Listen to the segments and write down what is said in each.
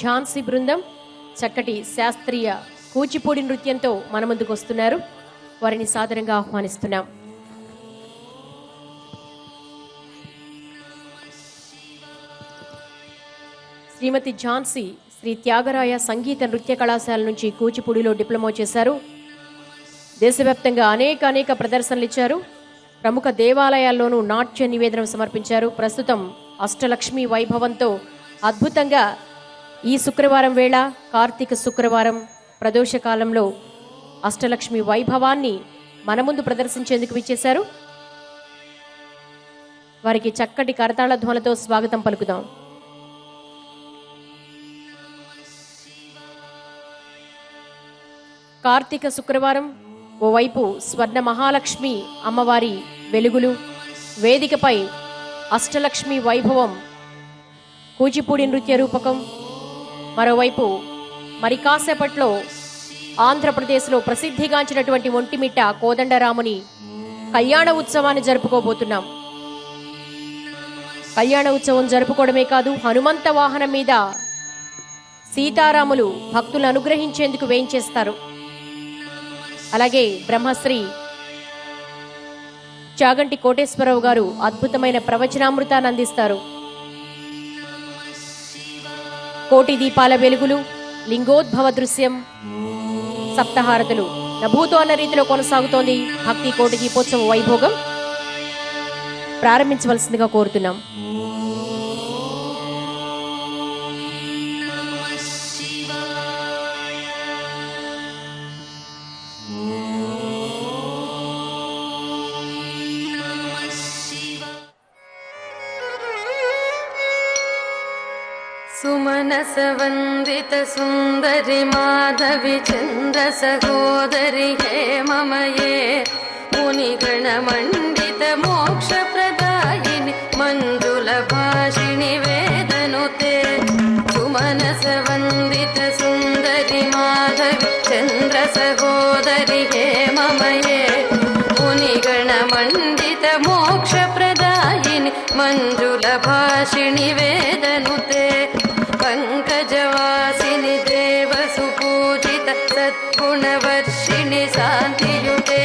ఝాన్సీ బృందం చక్కటి శాస్త్రీయ కూచిపూడి నృత్యంతో మన ముందుకు వస్తున్నారు. వారిని సాదరంగా ఆహ్వానిస్తున్నాం. శ్రీమతి ఝాన్సీ శ్రీ త్యాగరాయ సంగీత నృత్య కళాశాల నుంచి కూచిపూడిలో డిప్లొమా చేశారు. దేశవ్యాప్తంగా అనేక ప్రదర్శనలు ఇచ్చారు. ప్రముఖ దేవాలయాల్లోనూ నాట్య నివేదనం సమర్పించారు. ప్రస్తుతం అష్టలక్ష్మి వైభవంతో అద్భుతంగా ఈ శుక్రవారం వేళ కార్తీక శుక్రవారం ప్రదోషకాలంలో అష్టలక్ష్మి వైభవాన్ని మన ముందు ప్రదర్శించేందుకు విచ్చేశారు. వారికి చక్కటి కరతాళ ధ్వనులతో స్వాగతం పలుకుదాం. కార్తీక శుక్రవారం ఓవైపు స్వర్ణ మహాలక్ష్మి అమ్మవారి వెలుగులు, వేదికపై అష్టలక్ష్మి వైభవం, కూచిపూడి నృత్య రూపకం, మరోవైపు మరి కాసేపట్లో ఆంధ్రప్రదేశ్లో ప్రసిద్ధిగాంచినటువంటి ఒంటిమిట్ట కోదండరాముని కళ్యాణ ఉత్సవాన్ని జరుపుకోబోతున్నాం. కళ్యాణ ఉత్సవం జరుపుకోవడమే కాదు, హనుమంత వాహనం మీద సీతారాములు భక్తులను అనుగ్రహించేందుకు వేయించేస్తారు. అలాగే బ్రహ్మశ్రీ చాగంటి కోటేశ్వరరావు గారు అద్భుతమైన ప్రవచనామృతాన్ని అందిస్తారు. కోటి దీపాల వెలుగులు, లింగోద్భవ దృశ్యం, సప్తహారతులు నభూతో అన్న రీతిలో కొనసాగుతోంది భక్తి కోటి దీపోత్సవ వైభోగం. ప్రారంభించవలసిందిగా కోరుతున్నాం. सुमनसवन्दित सुन्दरि माधवि चन्द्र सहोदरि हे ममये मुनिगणमण्डित मोक्षप्रदायिनि मञ्जुलभाषिणि वेदनुते सुमनसवन्दित सुन्दरि माधवि चन्द्र सहोदरि हे ममये मुनिगणमण्डित मोक्षप्रदायिनि मञ्जुलभाषिणि वेदनुते पंकजवासिनि देवसुपूजित सद्गुणवर्षिणि शान्तियुते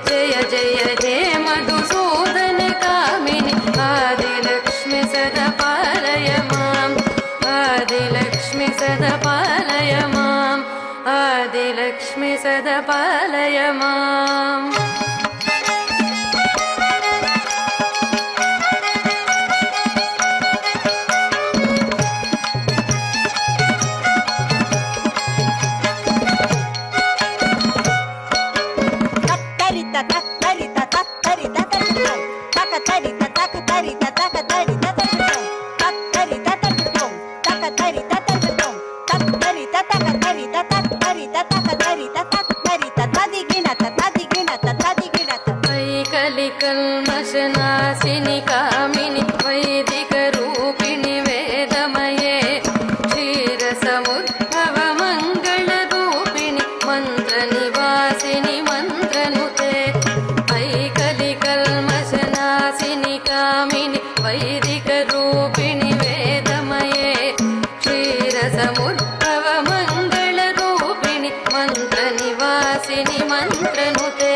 जय जय हे मधुसूदन कामिनि आदिलक्ष्मि सदा पालय माम् आदिलक्ष्मि सदा पालय माम् आदिलक्ष्मि सदा पालय माम् कल्मषनाशिनि कामिनि वैदिकरूपिणि वेदमये क्षीरसमुद्भव मङ्गलरूपिणि मन्त्रनिवासिनि मन्त्रनुते ऐकलिकल्मषनाशिनि कामिनि वैदिकरूपिणि वेदमये क्षीरसमुद्भव मङ्गलरूपिणि मन्त्रनिवासिनि मन्त्रनुते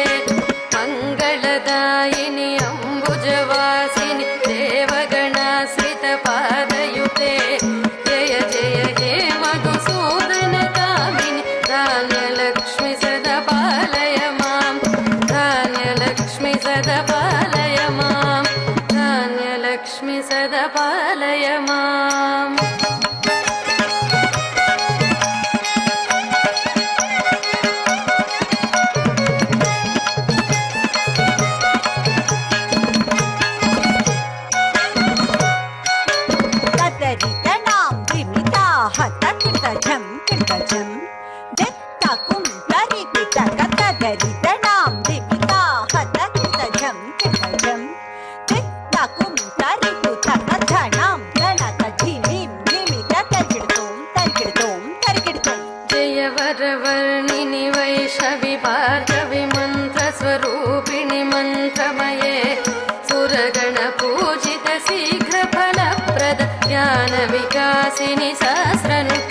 मंगलदायिनि अम्बुजवासिनि देवगणाश्रित पादयुते जय जय हे मधुसूदन कामिनि धान्यलक्ष्मि सदा पालय माम् धान्यलक्ष्मि सदा पालय माम् धान्यलक्ष्मि सदा पालय माम् वरवर्णिनि वैष्णवि भार्गवि मन्त्रस्वरूपिणि मन्त्रमये सुरगणपूजित शीघ्रफलप्रद ज्ञानविकासिनि सहस्रनुते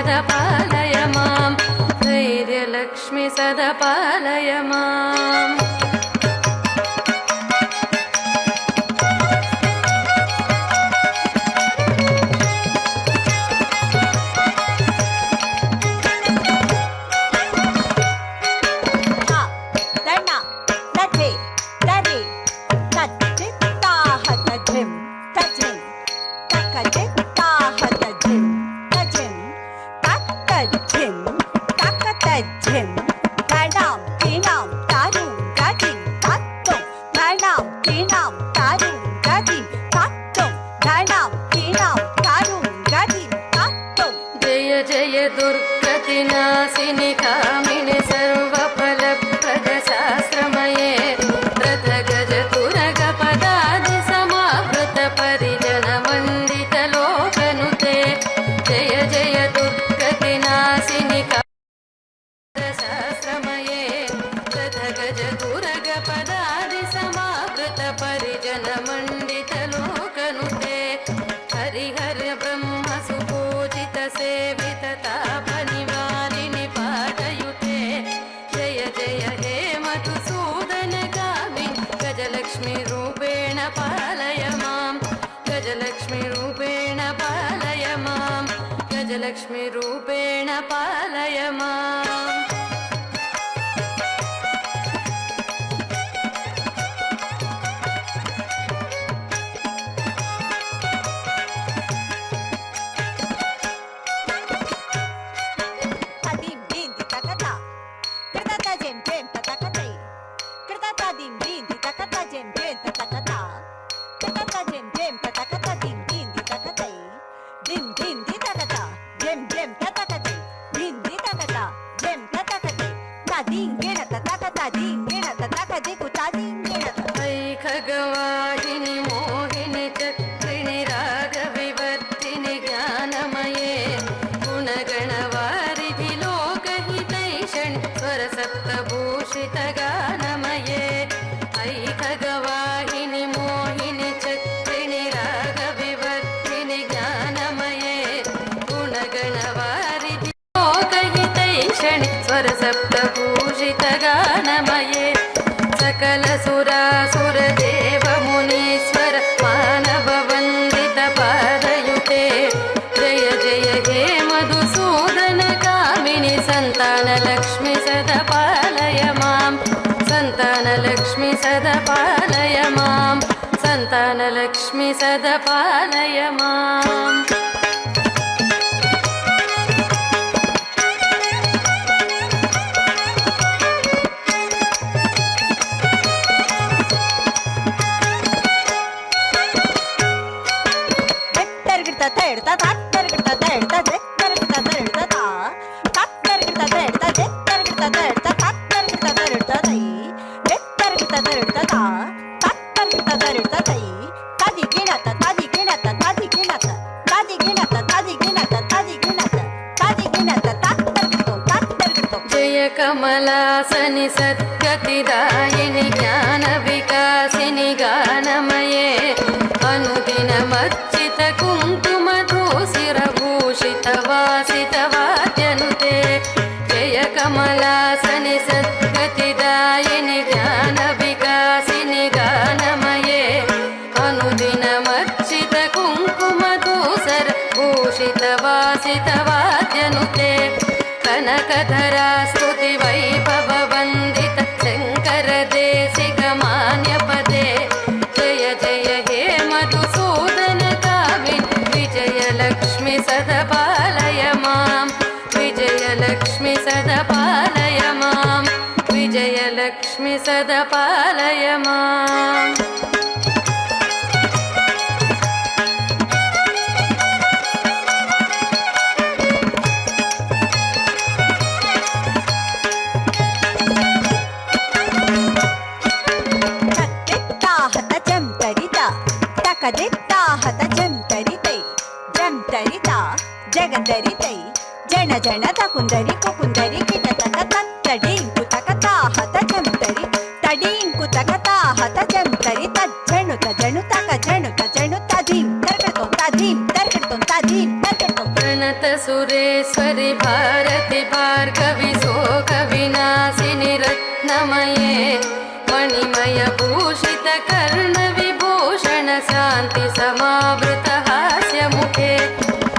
सदा पालय मां धैर्यलक्ष्मी सदा पालय माम् दुर्गतिनाशिनि कामिनि सर्वफलप्रदशास्त्रमये रथगजतुरगपदादि समावृत परिजनवन्दितलोकनुते जय जय दुर्गतिनाशिनि शास्त्रमये रथगजतुरगपदादि समावृत परिजनमण्डितलोकनुते हरिहर ब्रह्म सुपूजित सेवित तापनिवारिणि पादयुते जय जय हे मधुसूदन कामिनि गजलक्ष्मी रूपेण पालय मां गजलक्ष्मी रूपेण पालय मां गजलक्ष्मी रूपेण पालय माम् खगवाहिनि मोहिनि चक्रिणि रागविवर्तिनि ज्ञानमये गुणगणवारिधि लोकहितैषणि स्वरसप्तभूषितगानमये ऐ खगवाहिनि मोहिनि चक्रिणि रागविवर्तिनि ज्ञानमये गुणगणवारिधि लोकहितैषणि स्वरसप्तभूषितगानमये सकल सुरासुर देव मुनीश्वर मानव वंदित पादयुते जय जय हे मधुसूदन कामिनि संतान लक्ष्मी सदा पालय मां संतान लक्ष्मी सदा पालय मां संतान लक्ष्मी सदा पालय माम् जय कमलासनि सद्गतिदायिनि ज्ञानविकासिनि गानमये अनुदिनमर्चित कुङ्कुमधूसिरभूषितवासितवाद्यनुते जय कमलासनि सद्गतिदायिनि ज्ञानविकासिनि गानमये अनुदिनमर्चित कुङ्कुमधूसरभूषितवासितवाद्यनुते कनकधरा स्तुति वैभव वन्दित शङ्कर देशिक मान्यपदे जय जय हे मधुसूदन कामिनि विजयलक्ष्मी सदा पालय मां विजयलक्ष्मी सदा पालय मां विजयलक्ष्मी सदा पालय माम् జగదరితై జన జనత కుందరి కుకుందరి కిటతక తత్తడీంకు తకతా హత జంతరి తడీంకు తకతా హత జంతరి తజ్జను తజను తక జను తజను తధీం తర్కటం తధీం తర్కటం తధీం తర్కటం ప్రణత सुरेश्वरि भारति भार्गवि शोकविनाशिनि रत्नमये मणिमय भूषित कर्णविभूषण शान्ति समावृत हास्यमुखे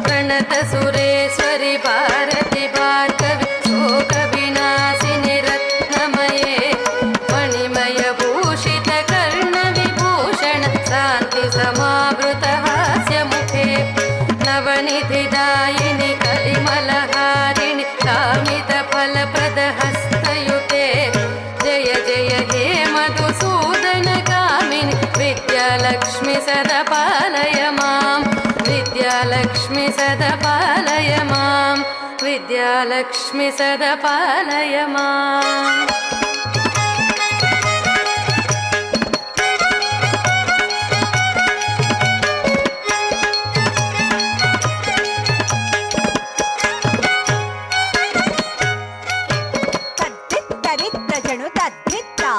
प्रणत सुरेश्वरि भारति भार्गवि शोकविनाशिनि रत्नमये मणिमय भूषित कर्णविभूषण शान्ति समावृत हास्यमुखे नवनिधिदायिनि कलिमलहारिणि कामितफलप्रदहस्तयुते जय जय हे मधुसूदन कामिनि विद्यालक्ष्मि सदा पालय मां विद्यालक्ष्मि सदा पालय मां विद्यालक्ष्मि सदा पालय माम् తరిత్రజను తద్ధిత్తా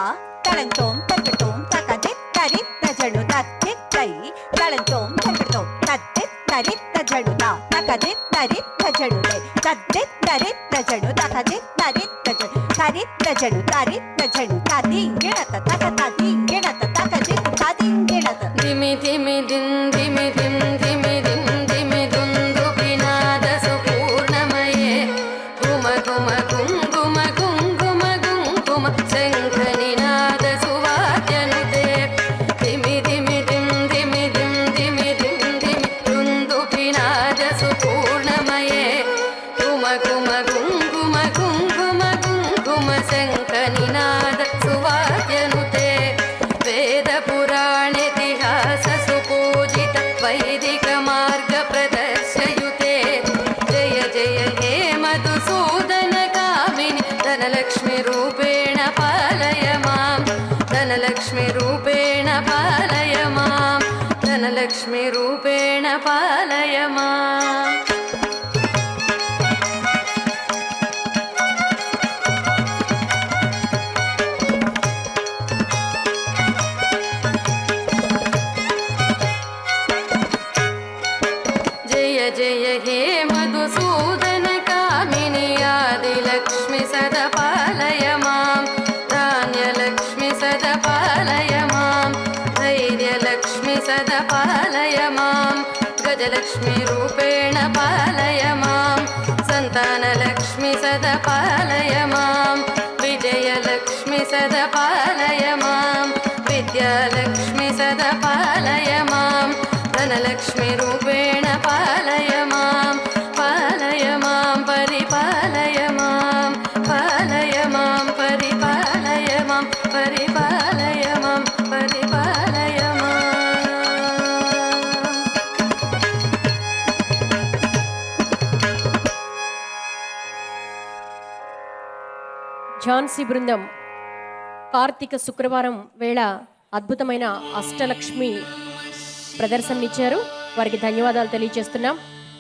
తళంతోం తగటోం తకదిత్తరిత్రజను తద్ధిత్తై తళంతోం తగటోం తద్ధిత్తరిత్రజనుదా తకదిత్తరిత్రజనుదై తద్ధిత్తరిత్రజను తకదిత్తరిత్రజను తరిత్రజను తరిత్రజను తదింగిణత తకతదింగిణత తకదిత్తదింగిణత ధిమి ధిమి ధిం ధిమి ధిం ధిమి ధిం ధిమి దుందుభినాద సుపూర్ణమయే గుమ గుమ గుంగుమ గుంగుమ గుంగుమ శంఖనినాద సువాద్యనుతే ధిమి ధిమి ధిం ధిమి ధిం ధిమి ధిం ధిమి దుందుభినాద సుపూర్ణమయే గుమ గుమ గుంగుమ గుంగుమ గుంగుమ శంఖనినాద సువాద్యనుతే వేద పురాణేతిహాస సుపూజిత వైదిక మార్గ ప్రదర్శయుతే జయ జయ హే మధుసూదన కామిని ధనలక్ష్మి రూపేణ పాలయ మాం ధనలక్ష్మి రూపేణ పాలయ మాం ధనలక్ష్మి రూపేణ పాలయ మాం जय जय हे मधुसूदन कामिनि आदिलक्ष्मि सदा पालय मां धान्यलक्ष्मि सदा पालय मां धैर्यलक्ष्मि सदा पालय मां गजलक्ष्मी रूपेण पालय मां सन्तानलक्ष्मि सदा पालय मां विजयलक्ष्मि सदा पालय मां विद्यालक्ष्मि सदा पालय मां धनलक्ष्मी रूपेण पालय मां परिपालय मां पालय मां परिपालय मां परिपालय मां परिपालय मां ఝాన్సీ బృందం కార్తీక శుక్రవారం వేళ అద్భుతమైన అష్టలక్ష్మి ప్రదర్శననిచ్చారు. వారికి ధన్యవాదాలు తెలియజేస్తున్నాం.